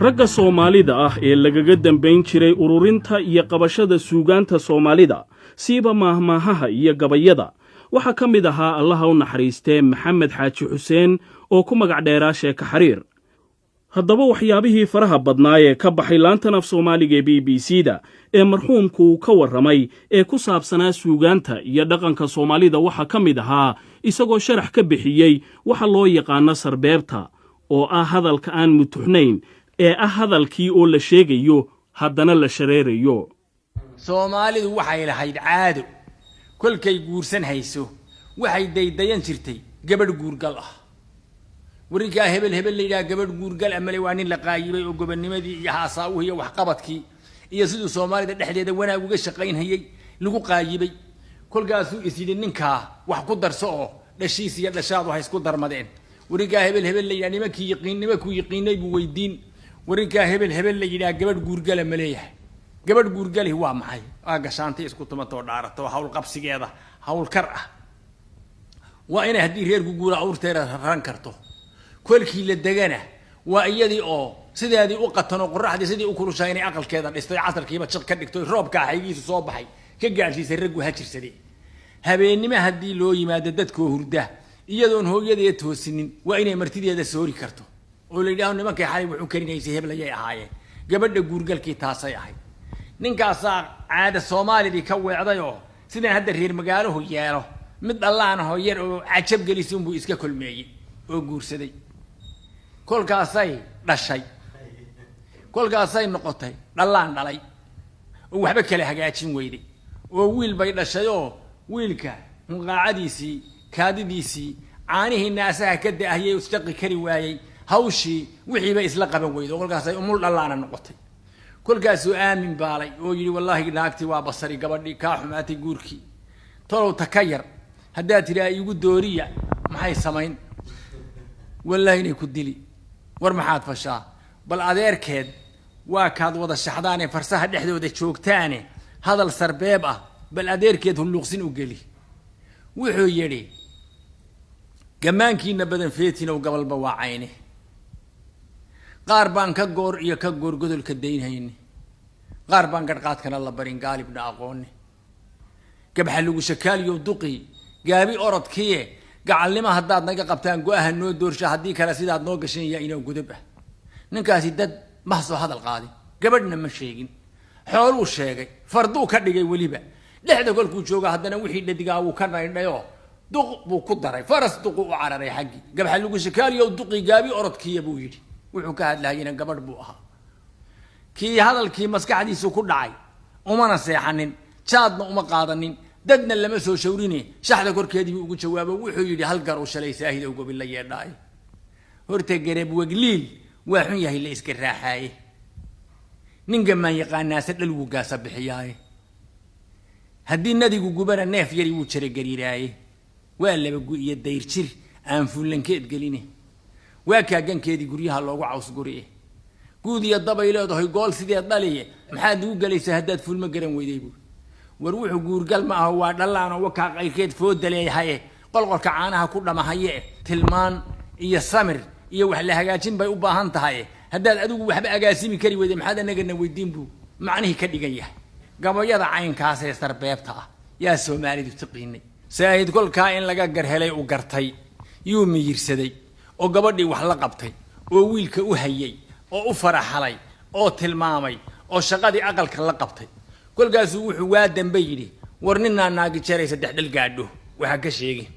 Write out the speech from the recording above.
ragga Soomaalida ah ee lagaga dambeyn jiray ururinta iyo qabashada suugaanta Soomaalida siiba maahmaahaha iyo gabayada waxa ka mid ahaa Allaha u naxariistay Maxamed Xaaji Xuseen oo ku magac dheeraa Sheeka Xariir. haddaba waxyaabihii faraha badnaa ee ka baxay laantan af Soomaaliga ee BBC-da ee marxuumku ka warramay ee ku saabsanaa suugaanta iyo dhaqanka Soomaalida waxa ka mid ahaa isagoo sharax ka bixiyay waxa loo yaqaan sarbeebta oo ah hadalka aan mutuxnayn ee ah hadalkii oo la sheegayo haddana la shareerayo. Soomaalidu waxay lahayd caado kolkay guursan hayso waxay daydayan jirtay gabadh guurgal ah. wariga hebel leeyahay gabadh guurgal amale waa nin la qaayibay oo gobanimadii iyo haasaawii iyo wax qabadkii iyo sidoo Soomaalida dhexdeeda wanaag uga shaqaynayay lagu qaayibay kolkaas uu isidin ninka wax ku darso oo dhashiis iyo dhashaad wax isku darmadeen. wariga hebel leeyahay nimankii yaqiinay buu weydiin wariga hebel leeyahay gabadh guurgal amale gabadh guurgali waa maxay waa gashaantay isku tumato dhaarato hawl qabsigeeda hawl kar ah waa inay hadii reer ku guura awrteera ran karto kolkii la dagana waa iyadii oo sideedii u qatano qorraxdii sidii u kulushaynay aqalkeeda dhistay casarkiiba jid ka dhigtay roobka xaygiisu soo baxay ka gaarsiisay rag waxa jirsaday habeenimo hadii loo yimaado dadkoo hurda iyadoon hooyadeed toosinin waa inay martideeda soori karto oo leeyahay nimankii xalay wuxuu karinaysay hebel ayay ahaayeen gabadha guurgalkii taasay ahayd. ninkaas caada Soomaalidii ka weecday oo sidaan hadda reer magaalo yeelo mid allaana hooyar oo cajab galisay buu iska kulmeeyay oo guursaday kolkaasay dhashay kolkaasay noqotay dhalaan dhalay oo waxba kale hagaajin weyday oo wiil bay dhashay oo wiilka muqaacadiisii kaadidiisii caanihi naasaha ka daahiyay usqi kari waayay hawshii wixii bay isla qaban weyday kolkaasay umul dhalaana noqotay. kolkaas uu aamin baalay oo yiri wallahi naagti waa basari gabadhii ka xumaatay guurkii tolow takayar hadaa tiraa igu dooriya maxay samayn wallahi inay ku dili war maxaad fashaa bal adeerkeed waa kaad wada shaxdaane farsaha dhexdooda joogtaane hadal sarbeeb ah bal adeerkeed huluqsin u gali wuxuu yiri gamaankiina badan feetina oo gabalba waa cayne qaar baan ka goor iyo ka goor godolka deynayeen qaar baan gadqaadkana la barin gaalibna aqoon gabxa lagu shakaaliyo duqi gaabi orodkiye gacalnimo hadaad naga qabtaan go'aha noo doorsha hadii kala sidaad noo gashan yaa inoo gudub ah. ninkaasi dad ma soo hadal qaadi gabadhna ma sheegin xool uu sheegay farduu ka dhigay waliba dhexda kolkuu jooga hadana wixii dhadigaa uu ka naydhayo duq buu ku daray faras duq u cararay xaqi gabxa lagu shakaaliyo duqi gaabi orodkiye buu yiri wuxuu ka hadlaayeen gabadh buu ahaa kii hadalkii maskaxdiisu ku dhacay umana seexanin jaadna uma qaadanin dadna lama soo shawrine shaxda korkeedii ugu jawaabo wuxuu yiri hal gar oo shalay saahid oo gobil la yeedhay horta garab wagliil waa xun yahay la iska raaxay ninka ma yaqaanaasa dhal uu gaasa bixiyay hadii nadigu gubana neef yari uu jira gariiray waa laba gu iyo dayr jir aan fulankeed galine waa ka gankeedii guryaha loogu caws guriye guud iyo dabayleedahay gool sidee dhaliye maxaad ugu galaysaa hadaad fulma garan weyday buu war wuxuu guurgal ma ah waa dhalaan oo ka qayrkeed fooda leeyahay qolqolka caanaha ku dhamahaye tilmaan iyo samir iyo wax la hagaajin bay u baahan tahay hadaad adigu waxba agaasimi kari weyday maxaad anagana weydiin buu macnaheedu ka dhigan yahay gabayada caynkaas ee sarbeebta ah yaa Soomaalidu tiqiinay saahid kolka in laga garhelay u gartay yuu miyirsaday oo gabadhii wax la qabtay oo wiilka u hayay oo u faraxalay oo tilmaamay oo shaqadii aqalka la qabtay kolkaas wuxuu waa dambe yiri war ninna naagi jaray saddex dhal gaadho waxa ka sheegay